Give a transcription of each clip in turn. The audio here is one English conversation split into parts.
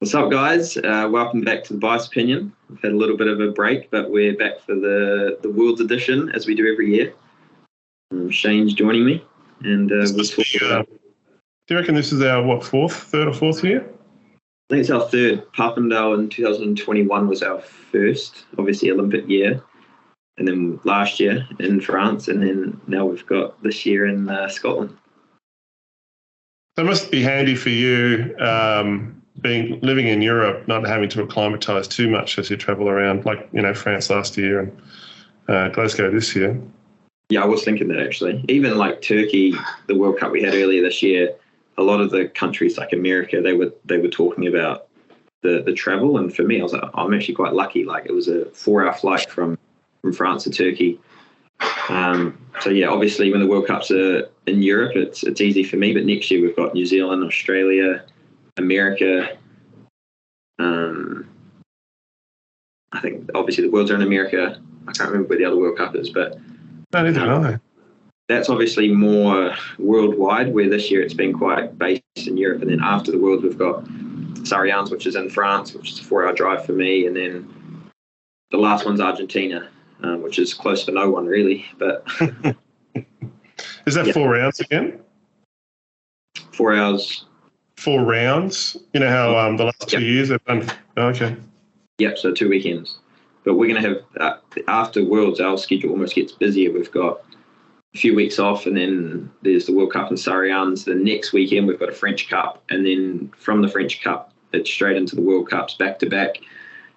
What's up, guys? Welcome back to the Bias Opinion. We've had a little bit of a break, but we're back for the Worlds edition, as we do every year. Shane's joining me, and we'll talk about... Do you reckon this is our, third or fourth year? I think it's our third. Papendal in 2021 was our first, obviously Olympic year, and then last year in France, and then now we've got this year in Scotland. So it must be handy for you living in Europe, not having to acclimatise too much as you travel around, like, France last year and Glasgow this year. Yeah, I was thinking that actually. Even like Turkey, the World Cup we had earlier this year, a lot of the countries like America, they were talking about the travel, and for me, I was like, I'm actually quite lucky. Like, it was a 4-hour flight from France to Turkey. So yeah, obviously when the World Cups are in Europe, it's easy for me. But next year we've got New Zealand, Australia, America. I think obviously the Worlds are in America. I can't remember where the other World Cup is, but that's obviously more worldwide, where this year it's been quite based in Europe. And then after the Worlds, we've got Sarians, which is in France, which is a 4-hour drive for me. And then the last one's Argentina, which is close for no one really. But is that 4 rounds again? 4 hours. 4 rounds? You know how the last 2 years they've done? Oh, okay. Yep, so 2 weekends. But we're going to have, after Worlds, our schedule almost gets busier. We've got a few weeks off, and then there's the World Cup in Sarians. The next weekend, we've got a French Cup. And then from the French Cup, it's straight into the World Cups back to back.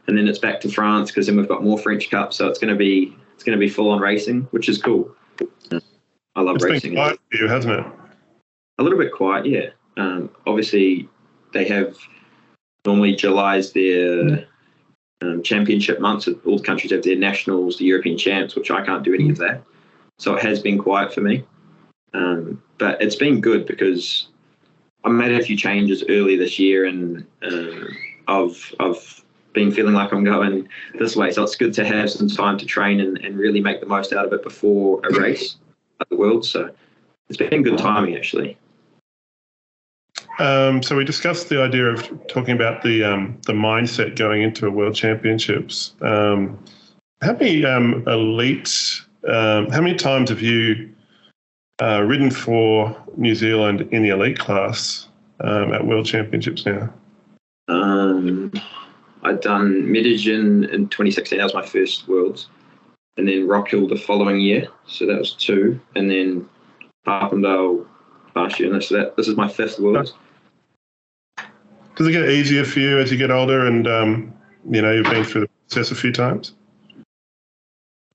And then it's back to France, because then we've got more French Cups. So it's going to be full on racing, which is cool. I love racing. It's been quiet for you, hasn't it? A little bit quiet, yeah. Obviously, they have normally July's their championship months. All the countries have their nationals, the European champs, which I can't do any of that. So it has been quiet for me. But it's been good because I made a few changes early this year, and I've been feeling like I'm going this way. So it's good to have some time to train and really make the most out of it before a race at the World. So it's been good timing, actually. So we discussed the idea of talking about the mindset going into a World Championships. How many how many times have you ridden for New Zealand in the elite class at World Championships now? I'd done Medellin in 2016. That was my first Worlds. And then Rock Hill the following year. So that was 2. And then Papendal last year. So this is my 5th Worlds. Does it get easier for you as you get older and, you've been through the process a few times?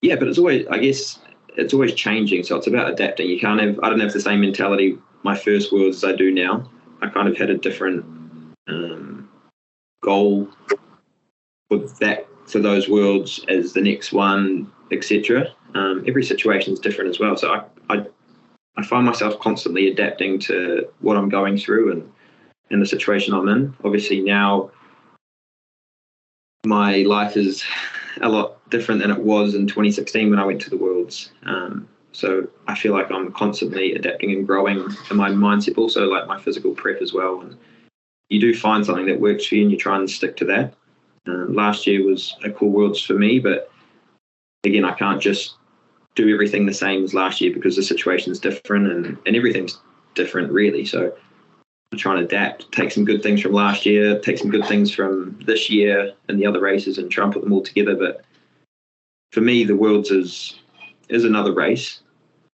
Yeah, but it's always changing. So it's about adapting. I don't have the same mentality my first Worlds as I do now. I kind of had a different goal for those Worlds as the next one, etc. Every situation is different as well. So I find myself constantly adapting to what I'm going through and the situation I'm in. Obviously now my life is a lot different than it was in 2016 when I went to the Worlds. So I feel like I'm constantly adapting and growing in my mindset, also like my physical prep as well. And you do find something that works for you and you try and stick to that. Last year was a cool Worlds for me, but again, I can't just do everything the same as last year because the situation is different and everything's different really. So I'm trying to adapt, take some good things from last year, take some good things from this year and the other races and try and put them all together. But for me, the Worlds is another race,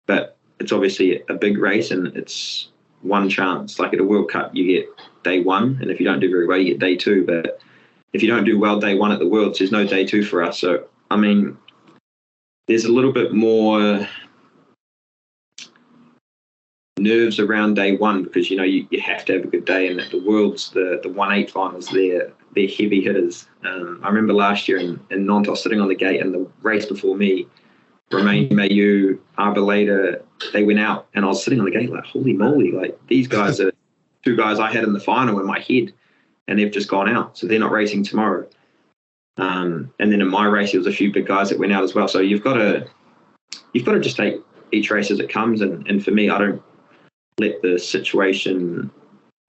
but it's obviously a big race and it's one chance. Like at a World Cup, you get day 1, and if you don't do very well, you get day 2. But if you don't do well day 1 at the Worlds, there's no day 2 for us. So, I mean, there's a little bit more nerves around day 1 because, you have to have a good day. And at the Worlds, the 1/8 finals, they're heavy hitters. I remember last year in Nantes, I was sitting on the gate, and the race before me, Romain Mailloux, Arboleda, they went out, and I was sitting on the gate like, holy moly, like these guys are 2 guys I had in the final in my head, and they've just gone out, so they're not racing tomorrow. And then in my race, there was a few big guys that went out as well. So you've got to just take each race as it comes. And for me, I don't let the situation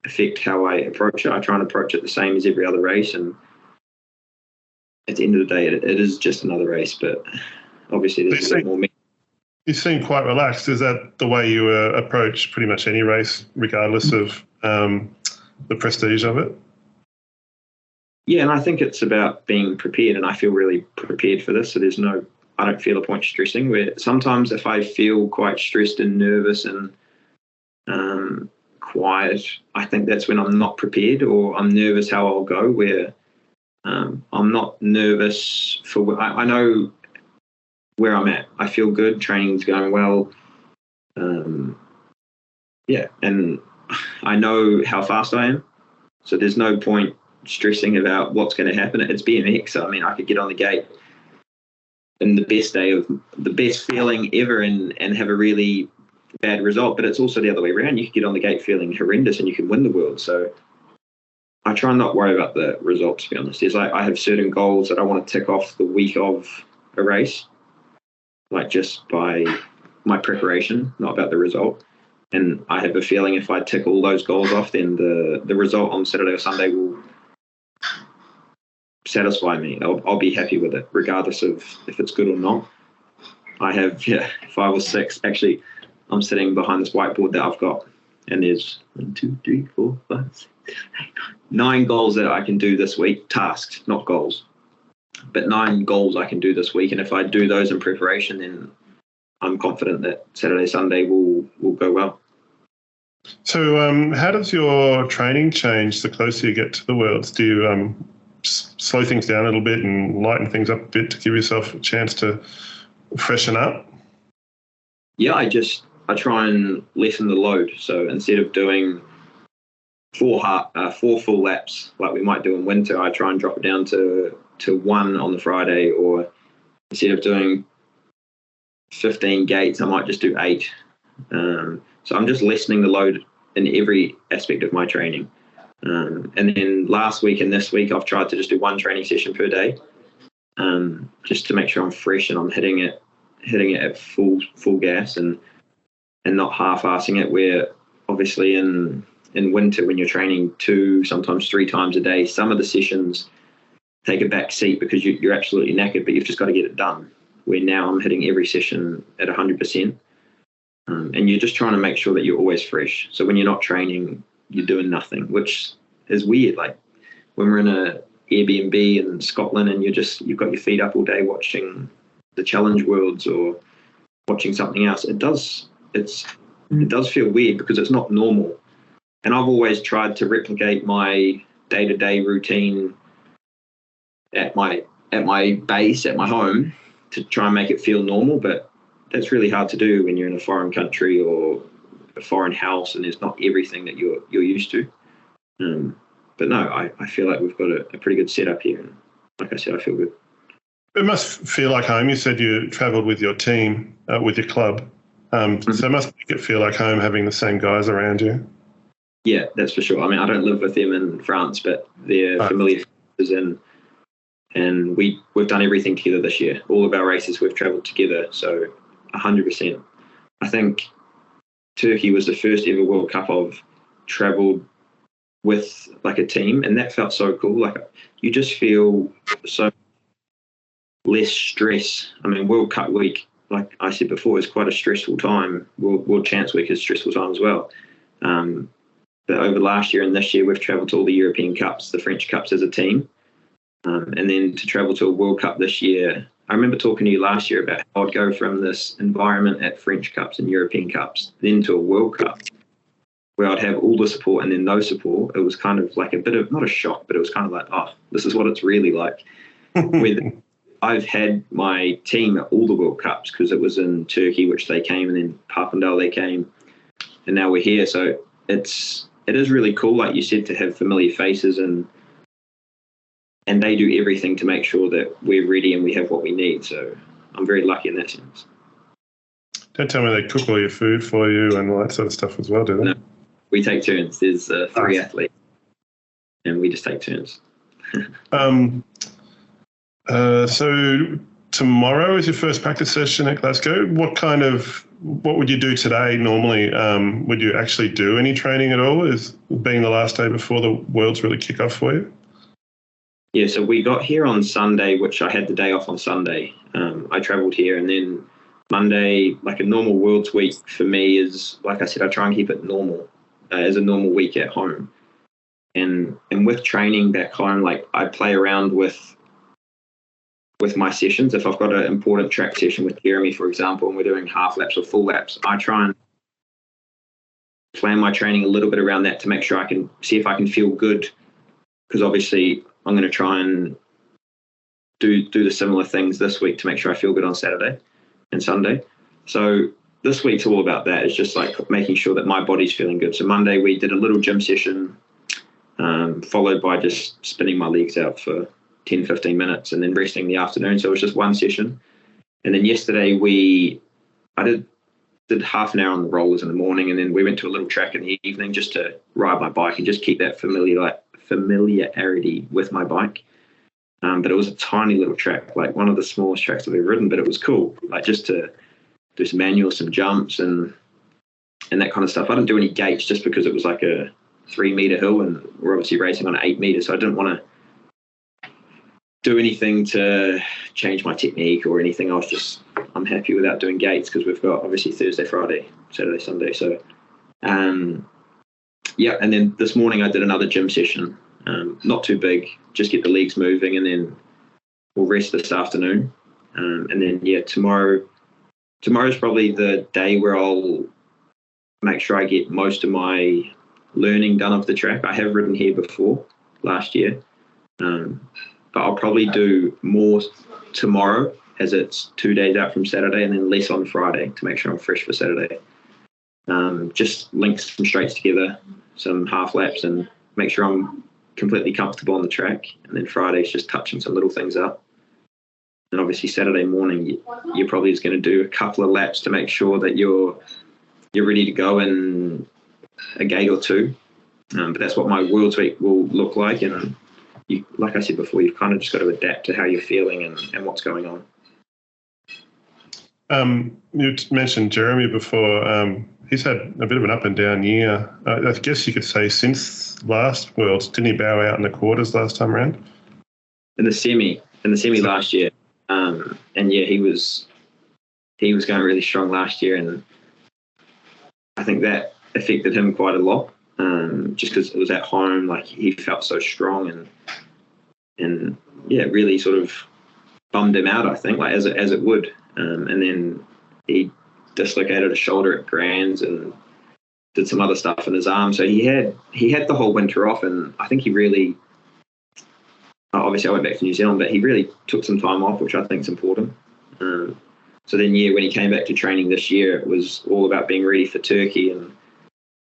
affect how I approach it. I try and approach it the same as every other race, and at the end of the day, it is just another race, but obviously there's a bit more. You seem quite relaxed. Is that the way you approach pretty much any race, regardless of the prestige of it? Yeah, and I think it's about being prepared, and I feel really prepared for this. So I don't feel a point stressing. Where sometimes if I feel quite stressed and nervous and quiet, I think that's when I'm not prepared, or I'm nervous how I'll go. Where I'm not nervous for. I know where I'm at. I feel good. Training's going well. Yeah, and I know how fast I am. So there's no point stressing about what's going to happen. It's BMX. So, I mean, I could get on the gate in the best feeling ever and have a really bad result. But it's also the other way around. You could get on the gate feeling horrendous and you can win the world. So I try and not worry about the results, to be honest. There's I have certain goals that I want to tick off the week of a race, like just by my preparation, not about the result. And I have a feeling if I tick all those goals off, then the result on Saturday or Sunday will satisfy me. I'll be happy with it, regardless of if it's good or not. I have 5 or 6. Actually, I'm sitting behind this whiteboard that I've got, and there's 1, 2, 3, 4, 5, 6, 7, 8, 9 goals that I can do this week. Tasks, not goals, but 9 goals I can do this week. And if I do those in preparation, then I'm confident that Saturday, Sunday will go well. So how does your training change the closer you get to the Worlds? Do you slow things down a little bit and lighten things up a bit to give yourself a chance to freshen up? Yeah, I try and lessen the load. So instead of doing 4 full laps like we might do in winter, I try and drop it down to 1 on the Friday, or instead of doing 15 gates, I might just do 8. So I'm just lessening the load in every aspect of my training. And then last week and this week, I've tried to just do 1 training session per day, just to make sure I'm fresh and I'm hitting it at full gas and not half-assing it. Where obviously in winter, when you're training 2, sometimes 3 times a day, some of the sessions take a back seat because you're absolutely knackered, but you've just got to get it done. Where now I'm hitting every session at 100%. And you're just trying to make sure that you're always fresh. So when you're not training, you're doing nothing, which is weird. Like when we're in a Airbnb in Scotland and you've got your feet up all day watching the Challenge Worlds or watching something else, it does feel weird because it's not normal. And I've always tried to replicate my day-to-day routine at my base, at my home, to try and make it feel normal, but that's really hard to do when you're in a foreign country or a foreign house and there's not everything that you're used to. But no, I feel like we've got a pretty good setup here, and like I said, I feel good. It must feel like home. You said you travelled with your team, with your club, so it must make it feel like home having the same guys around you. Yeah, that's for sure. I mean, I don't live with them in France, but they're familiar faces, and we've done everything together this year. All of our races we've travelled together, so 100%. I think Turkey was the first ever World Cup I've travelled with like a team, and that felt so cool. Like you just feel so less stress. I mean, World Cup week, like I said before, is quite a stressful time. World Champs week is a stressful time as well. But over last year and this year, we've travelled to all the European Cups, the French Cups as a team. And then to travel to a World Cup this year, I remember talking to you last year about how I'd go from this environment at French Cups and European Cups, then to a World Cup, where I'd have all the support and then no support. It was kind of like a bit of, not a shock, but it was kind of like, oh, this is what it's really like. I've had my team at all the World Cups because it was in Turkey, which they came, and then Papendal they came, and now we're here. So it is really cool, like you said, to have familiar faces and they do everything to make sure that we're ready and we have what we need. So I'm very lucky in that sense. Don't tell me they cook all your food for you and all that sort of stuff as well, do they? No, we take turns. There's 3 athletes, and we just take turns. So tomorrow is your first practice session at Glasgow. What kind of what would you do today normally? Would you actually do any training at all, as being the last day before the Worlds really kick off for you? Yeah, so we got here on Sunday, which I had the day off on Sunday. I travelled here, and then Monday, like a normal Worlds week for me is, like I said, I try and keep it normal, as a normal week at home. And with training back home, like I play around with my sessions. If I've got an important track session with Jeremy, for example, and we're doing half laps or full laps, I try and plan my training a little bit around that to make sure I can see if I can feel good, because obviously I'm going to try and do the similar things this week to make sure I feel good on Saturday and Sunday. So this week's all about that. It's just like making sure that my body's feeling good. So Monday we did a little gym session, followed by just spinning my legs out for 10, 15 minutes and then resting in the afternoon. So it was just one session. And then yesterday I did half an hour on the rollers in the morning, and then we went to a little track in the evening just to ride my bike and just keep that familiarity with my bike. But it was a tiny little track, like one of the smallest tracks I've ever ridden, but it was cool, like just to do some manuals, some jumps and that kind of stuff. I didn't do any gates just because it was like a 3-meter hill and we're obviously racing on 8 meters. So I didn't want to do anything to change my technique or anything. I'm happy without doing gates because we've got obviously Thursday, Friday, Saturday, Sunday. So, yeah. And then this morning I did another gym session, not too big, just get the legs moving, and then we'll rest this afternoon. And then, yeah, tomorrow's probably the day where I'll make sure I get most of my learning done of the track. I have ridden here before last year, but I'll probably do more tomorrow as it's 2 days out from Saturday, and then less on Friday to make sure I'm fresh for Saturday. Just link some straights together, some half laps, and make sure I'm completely comfortable on the track. And then Friday's just touching some little things up. And obviously Saturday morning, you're probably just going to do a couple of laps to make sure that you're ready to go in a gate or two. But that's what my Worlds week will look like. And like I said before, you've kind of just got to adapt to how you're feeling and what's going on. You mentioned Jeremy before. He's had a bit of an up and down year. I guess you could say since last Worlds. Didn't he bow out in the quarters last time around? In the semi last year. And yeah, he was going really strong last year, and I think that affected him quite a lot. Just because it was at home, like he felt so strong, and yeah, it really sort of bummed him out, I think, like as it would. And then he dislocated a shoulder at Grands and did some other stuff in his arm. So he had the whole winter off, and I think he really, obviously I went back to New Zealand, but he really took some time off, which I think is important. So then, yeah, when he came back to training this year, it was all about being ready for Turkey, and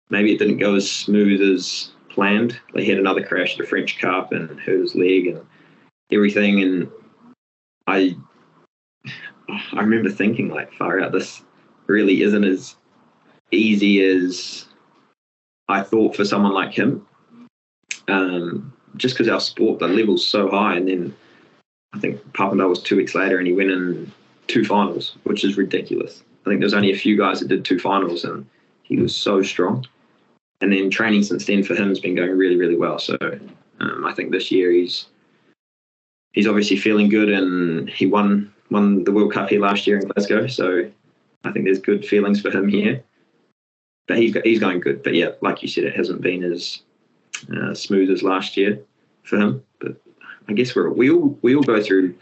maybe it didn't go as smooth as planned. Like, he had another crash at the French Cup and hurt his leg and everything, and I remember thinking, like, far out, this really isn't as easy as I thought for someone like him. Just because our sport, the level's so high, and then I think Papendal was 2 weeks later and he went in 2 finals, which is ridiculous. I think there's only a few guys that did 2 finals, and he was so strong. And then training since then for him has been going really, really well. So I think this year he's obviously feeling good, and he won the World Cup here last year in Glasgow. So I think there's good feelings for him here. But he's going good. But yeah, like you said, it hasn't been as smooth as last year for him. But I guess we all go through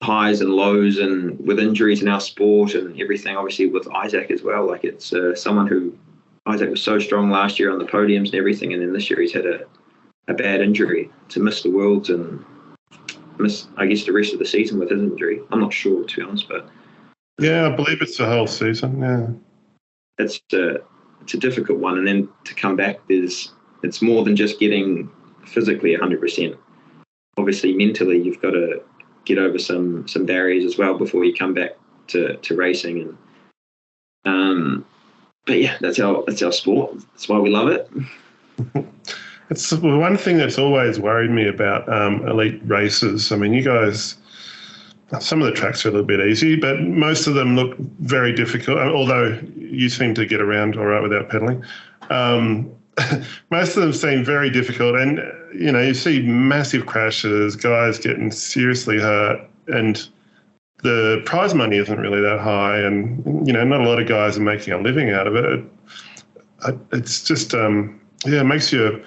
highs and lows, and with injuries in our sport and everything. Obviously with Isaac as well. Like, it's someone who Isaac was so strong last year on the podiums and everything, and then this year he's had a bad injury to miss the Worlds and miss, I guess, the rest of the season with his injury. I'm not sure, to be honest, but yeah, I believe it's the whole season. Yeah, it's a difficult one, and then to come back, it's more than just getting physically 100%. Obviously, mentally, you've got to get over some barriers as well before you come back to racing. And but yeah, that's our sport. That's why we love it. It's one thing that's always worried me about elite races. I mean, you guys, some of the tracks are a little bit easy, but most of them look very difficult, although you seem to get around all right without pedaling. Most of them seem very difficult, and you see massive crashes, guys getting seriously hurt, and the prize money isn't really that high, and not a lot of guys are making a living out of it. It's just it makes you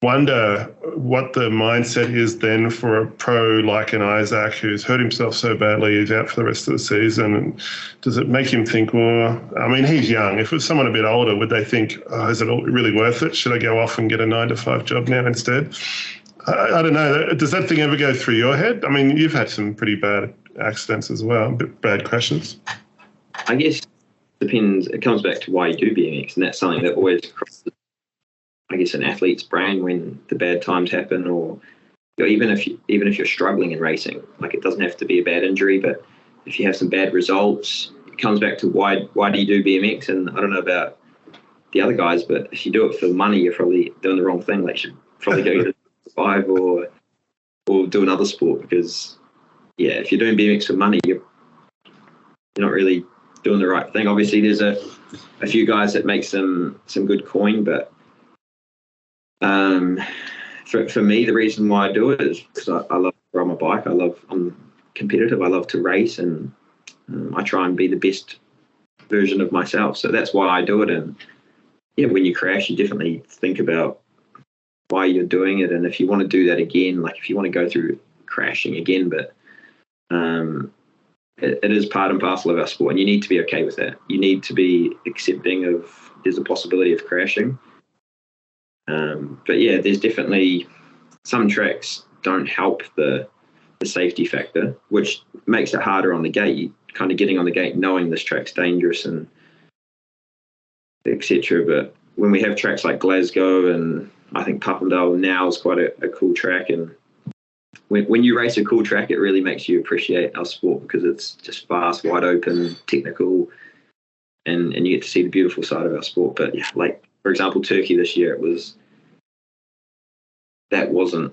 wonder what the mindset is then for a pro like an Isaac who's hurt himself so badly he's out for the rest of the season. And does it make him think, well, I mean, he's young. If it was someone a bit older, would they think, oh, is it really worth it? Should I go off and get a 9-to-5 job now instead? I don't know. Does that thing ever go through your head? I mean, you've had some pretty bad accidents as well, bad crashes. I guess it depends. It comes back to why you do BMX, and that's something that always crosses, I guess, an athlete's brain when the bad times happen, or even if you're struggling in racing. Like, it doesn't have to be a bad injury, but if you have some bad results, it comes back to why do you do BMX? And I don't know about the other guys, but if you do it for money, you're probably doing the wrong thing. Like, you should probably go to 5 or do another sport, because if you're doing BMX for money, you're not really doing the right thing. Obviously, there's a few guys that make some good coin, but for me, the reason why I do it is because I love to ride my bike. I'm competitive. I love to race, and I try and be the best version of myself. So that's why I do it. And when you crash, you definitely think about why you're doing it, and if you want to do that again, like if you want to go through crashing again. But it is part and parcel of our sport, and you need to be okay with that. You need to be accepting of there's a possibility of crashing. But there's definitely some tracks don't help the safety factor, which makes it harder on the gate. You kind of getting on the gate knowing this track's dangerous and etc. But when we have tracks like Glasgow, and I think Papendal now is quite a cool track, and when you race a cool track, it really makes you appreciate our sport, because it's just fast, wide open, technical, and you get to see the beautiful side of our sport. But like, for example, Turkey this year, that wasn't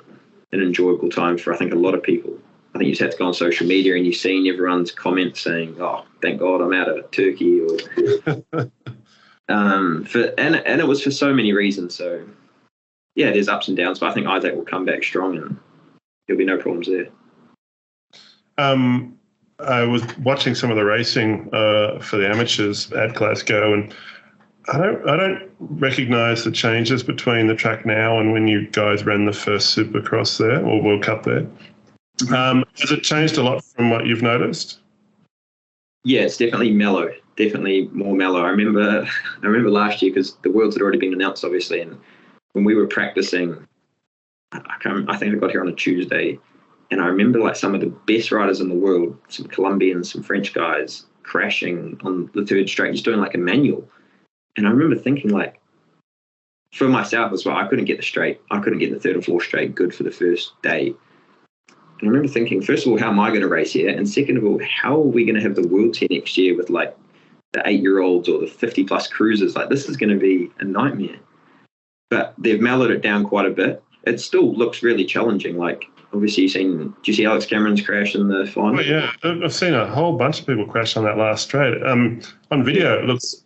an enjoyable time for, I think, a lot of people. I think you just had to go on social media and you've seen everyone's comments saying, oh, thank God I'm out of Turkey. And it was for so many reasons. So, there's ups and downs, but I think Isaac will come back strong and there'll be no problems there. I was watching some of the racing for the amateurs at Glasgow, and I don't recognise the changes between the track now and when you guys ran the first Supercross there, or World Cup there. Has it changed a lot from what you've noticed? Yeah, it's definitely mellow, definitely more mellow. I remember last year, because the Worlds had already been announced, obviously, and when we were practicing, I think I got here on a Tuesday, and I remember like some of the best riders in the world, some Colombians, some French guys, crashing on the third straight, just doing like a manual. And I remember thinking, like, for myself as well, I couldn't get the straight. I couldn't get the third and fourth straight good for the first day. And I remember thinking, first of all, how am I going to race here? And second of all, how are we going to have the Worlds here next year with like the 8-year-olds or the 50-plus cruisers? Like, this is going to be a nightmare. But they've mellowed it down quite a bit. It still looks really challenging. Like, obviously, did you see Alex Cameron's crash in the final? Oh, yeah. I've seen a whole bunch of people crash on that last straight. On video, it looks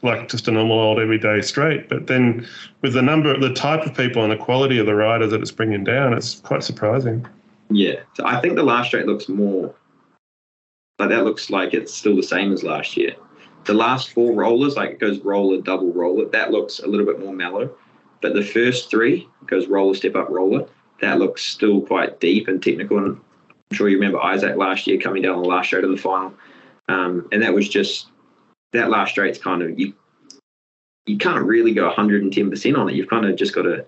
like just a normal old everyday straight, but then with the type of people and the quality of the riders that it's bringing down, it's quite surprising. Yeah, so I think the last straight looks more like that. Looks like it's still the same as last year. The last 4 rollers, like it goes roller, double roller, that looks a little bit more mellow. But the first 3 goes roller, step up, roller. That looks still quite deep and technical. And I'm sure you remember Isaac last year coming down on the last straight of the final, and that was just. That last straight's kind of, you can't really go 110% on it. You've kind of just got to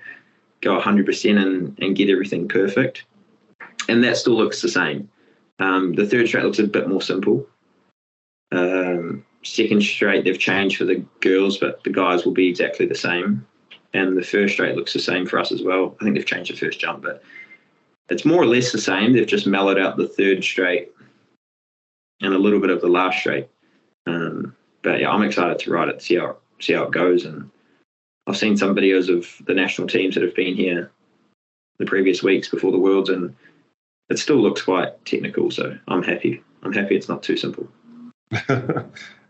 go 100% and get everything perfect. And that still looks the same. The third straight looks a bit more simple. Second straight, they've changed for the girls, but the guys will be exactly the same. And the first straight looks the same for us as well. I think they've changed the first jump, but it's more or less the same. They've just mellowed out the third straight and a little bit of the last straight. But I'm excited to ride it, see how it goes. And I've seen some videos of the national teams that have been here the previous weeks before the Worlds, and it still looks quite technical. So I'm happy. I'm happy it's not too simple.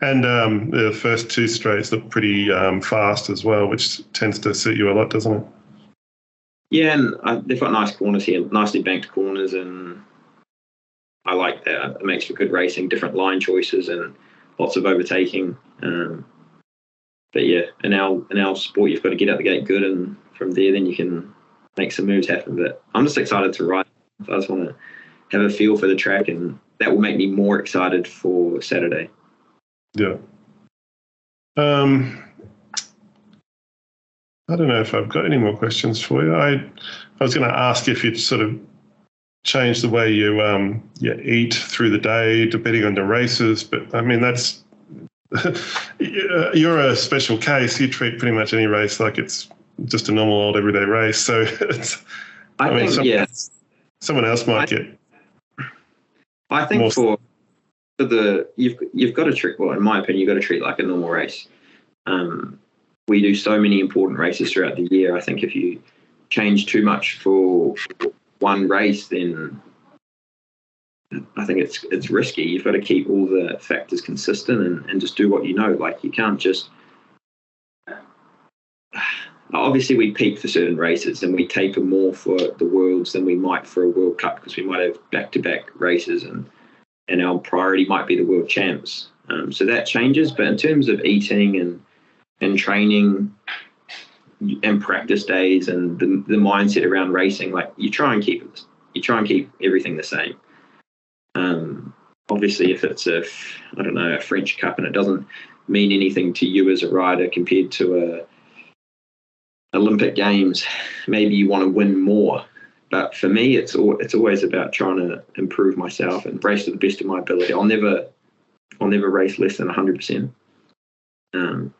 And the first two straights look pretty fast as well, which tends to suit you a lot, doesn't it? Yeah, and they've got nice corners here, nicely banked corners, and I like that. It makes for good racing, different line choices, and lots of overtaking. But yeah, in our sport, you've got to get out the gate good, and from there, then you can make some moves happen. But I'm just excited to ride. I just want to have a feel for the track, and that will make me more excited for Saturday. Yeah. I don't know if I've got any more questions for you. I was going to ask if you'd sort of change the way you eat through the day depending on the races, but I mean that's you're a special case. You treat pretty much any race like it's just a normal old everyday race. So someone else might get. I think for the you've got to treat, well, in my opinion, you've got to treat it like a normal race. We do so many important races throughout the year. I think if you change too much for one race, then I think it's risky. You've got to keep all the factors consistent and just do what you know. Like, you can't just obviously we peak for certain races and we taper more for the Worlds than we might for a World Cup, because we might have back-to-back races and our priority might be the world champs. So that changes. But in terms of eating and training and practice days and the mindset around racing, like, you try and keep everything the same. Obviously, if it's a French Cup and it doesn't mean anything to you as a rider compared to a Olympic Games, maybe you want to win more. But for me, it's always about trying to improve myself and race to the best of my ability. I'll never race less than 100%. And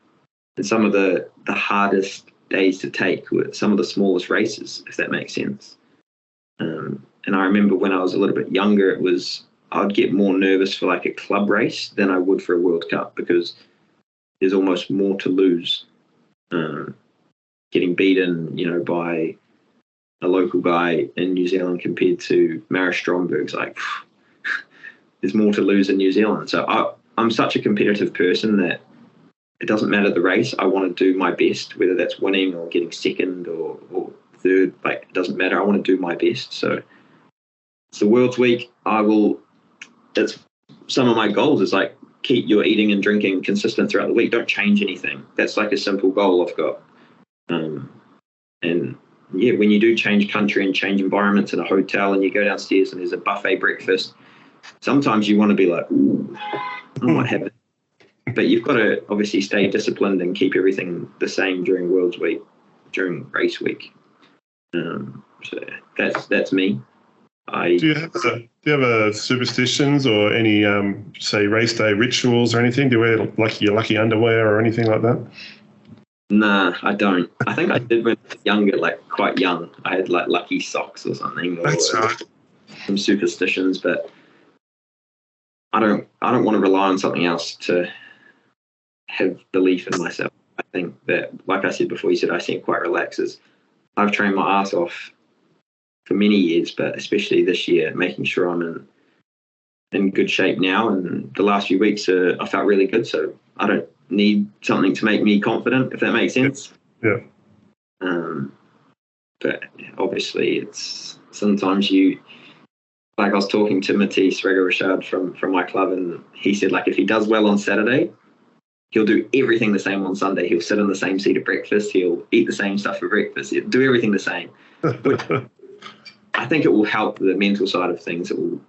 some of the hardest days to take were some of the smallest races, if that makes sense. And I remember when I was a little bit younger, I'd get more nervous for like a club race than I would for a World Cup, because there's almost more to lose. Getting beaten, by a local guy in New Zealand compared to Maris Stromberg's, like, there's more to lose in New Zealand. So I'm such a competitive person that it doesn't matter the race. I want to do my best, whether that's winning or getting second or third. Like, it doesn't matter. I want to do my best. So it's the World's Week. That's some of my goals is like, keep your eating and drinking consistent throughout the week. Don't change anything. That's like a simple goal I've got. And yeah, when you do change country and change environments in a hotel and you go downstairs and there's a buffet breakfast, sometimes you want to be like, ooh, I might have it. But you've got to obviously stay disciplined and keep everything the same during World's Week, during race week. So that's me. Do you have a superstitions or any say race day rituals or anything? Do you wear your lucky underwear or anything like that? Nah, I don't. I think I did when I was younger, like quite young. I had like lucky socks or something. That's right. Some superstitions, but I don't want to rely on something else to have belief in myself. I think that, like I said before, I seem quite relaxed. I've trained my ass off for many years, but especially this year, making sure I'm in good shape now. And the last few weeks, I felt really good. So I don't need something to make me confident, if that makes sense. Yeah. But obviously, it's sometimes like I was talking to Matisse Rega-Richard from my club, and he said, like, if he does well on Saturday, he'll do everything the same on Sunday. He'll sit in the same seat at breakfast. He'll eat the same stuff for breakfast. He'll do everything the same. I think it will help the mental side of things. It will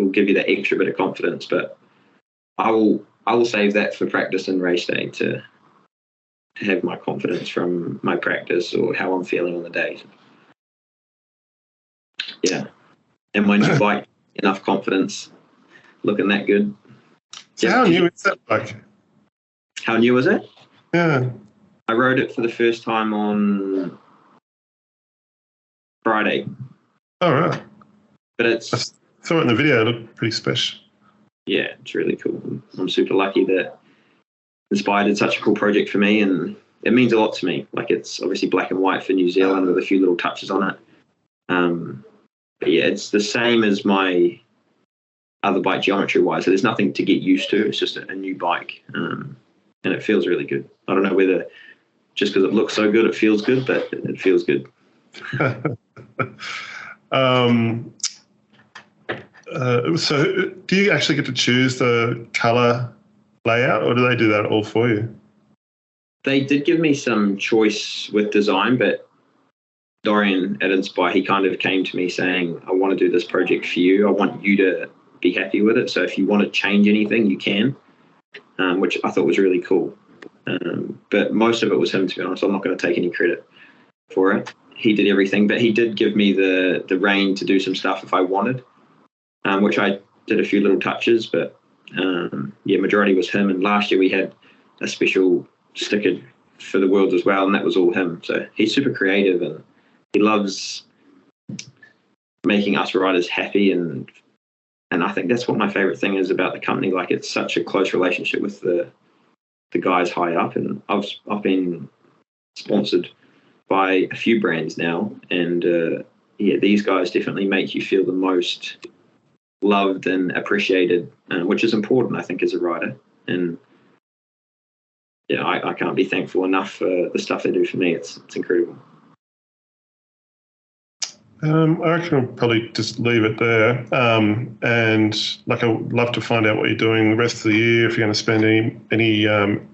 give you that extra bit of confidence. But I will save that for practice and race day to have my confidence from my practice or how I'm feeling on the day. Yeah. And my new bike, enough confidence, looking that good. So how new is that bike? How new is it? Yeah. I rode it for the first time on Friday. Oh, right. But I saw it in the video. It looked pretty special. Yeah, it's really cool. I'm super lucky that Inspire did such a cool project for me, and it means a lot to me. Like, it's obviously black and white for New Zealand with a few little touches on it. But yeah, it's the same as my other bike geometry-wise. So there's nothing to get used to. It's just a new bike, and it feels really good. I don't know whether just because it looks so good, it feels good, but it feels good. So do you actually get to choose the colour layout, or do they do that all for you? They did give me some choice with design, but Dorian at Inspire, he kind of came to me saying, I want to do this project for you. I want you to be happy with it. So if you want to change anything, you can, which I thought was really cool. But most of it was him, to be honest. I'm not going to take any credit for it. He did everything, but he did give me the rein to do some stuff if I wanted, which I did a few little touches, but majority was him. And last year we had a special sticker for the world as well, and that was all him. So he's super creative, and he loves making us riders happy, and I think that's what my favorite thing is about the company. Like, it's such a close relationship with the guys high up, and I've been sponsored by a few brands now, and these guys definitely make you feel the most loved and appreciated, which is important, I think, as a rider. And yeah, I can't be thankful enough for the stuff they do for me. It's incredible. I reckon I'll probably just leave it there. And I would love to find out what you're doing the rest of the year, if you're going to spend any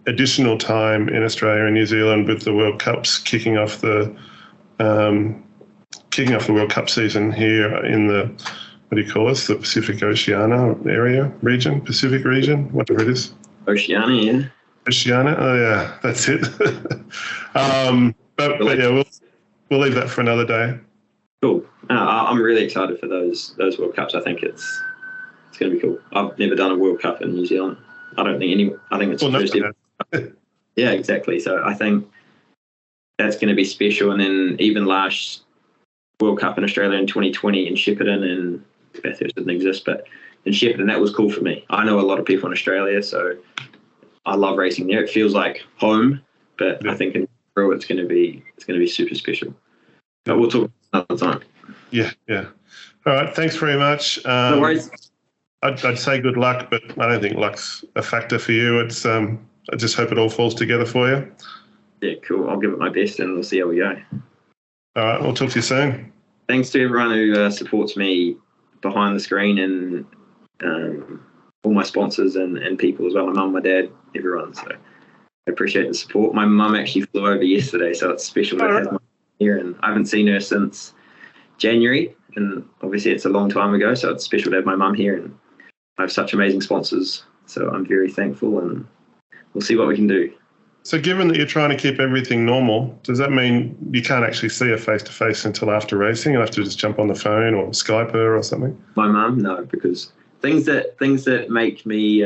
additional time in Australia and New Zealand with the World Cups kicking off the World Cup season here in the, what do you call this, the Pacific Oceania region, Pacific region, whatever it is. Oceania, yeah. Oceania, oh yeah, that's it. but yeah, we'll leave that for another day. Cool. I'm really excited for those World Cups. I think it's going to be cool. I've never done a World Cup in New Zealand. I think it's the first ever. Yeah, exactly. So I think that's going to be special. And then even last World Cup in Australia in 2020 in Shepparton, and Bathurst didn't exist, but in Shepparton, that was cool for me. I know a lot of people in Australia, so I love racing there. It feels like home, but I think in Peru it's going to be super special. But we'll talk another time. Yeah. All right. Thanks very much. No worries. I'd say good luck, but I don't think luck's a factor for you. It's I just hope it all falls together for you. Yeah, cool. I'll give it my best, and we'll see how we go. All right. We'll talk to you soon. Thanks to everyone who supports me behind the screen, and all my sponsors and people as well. My mum, my dad, everyone. So I appreciate the support. My mum actually flew over yesterday, so it's special to have my here, and I haven't seen her since January, and obviously it's a long time ago, so it's special to have my mum here, and I have such amazing sponsors, so I'm very thankful, and we'll see what we can do. So given that you're trying to keep everything normal, does that mean you can't actually see her face-to-face until after racing? You'll have to just jump on the phone or Skype her or something? My mum? No, because things that make me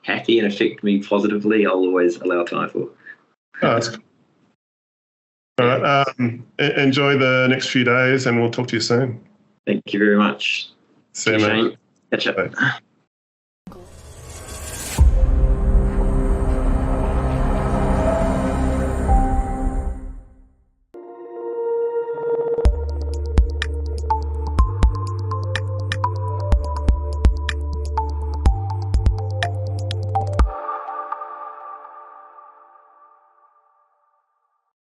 happy and affect me positively, I'll always allow time for. Oh, that's cool. All right. Enjoy the next few days, and we'll talk to you soon. Thank you very much. See you, mate. Catch up. Bye.